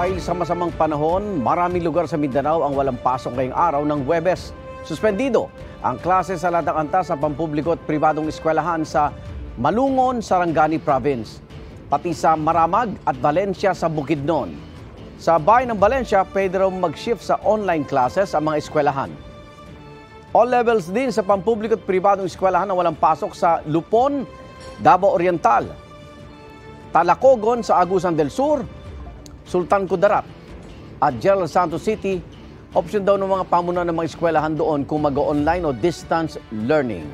Dahil sa masamang panahon, maraming lugar sa Mindanao ang walang pasok ngayong araw ng Huwebes. Suspendido ang klase sa lahat ng antas sa pampubliko at pribadong eskwelahan sa Malungon, Sarangani Province, pati sa Maramag at Valencia sa Bukidnon. Sa bayan ng Valencia, pwede raw mag-shift sa online classes ang mga eskwelahan. All levels din sa pampubliko at pribadong eskwelahan na walang pasok sa Lupon, Davao Oriental, Talacogon sa Agusan del Sur, Sultan Kudarat at General Santos City. Option daw ng mga pamunuan ng mga eskwelahan doon kung mag-online o distance learning.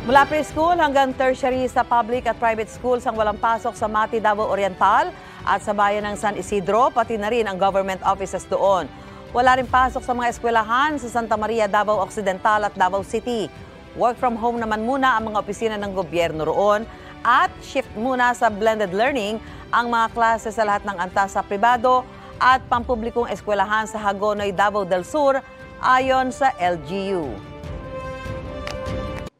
Mula preschool hanggang tertiary sa public at private schools ang walang pasok sa Mati, Davao Oriental at sa bayan ng San Isidro, pati na rin ang government offices doon. Wala rin pasok sa mga eskwelahan sa Santa Maria, Davao Occidental at Davao City. Work from home naman muna ang mga opisina ng gobyerno roon at shift muna sa blended learning ang mga klase sa lahat ng antas sa pribado at pampublikong eskwelahan sa Hagonoy, Davao del Sur ayon sa LGU.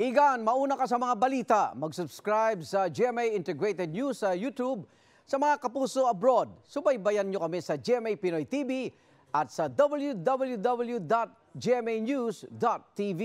Igan, mauna ka sa mga balita. Mag-subscribe sa GMA Integrated News sa YouTube. Sa mga kapuso abroad, subaybayan nyo kami sa GMA Pinoy TV at sa www.gmanews.tv.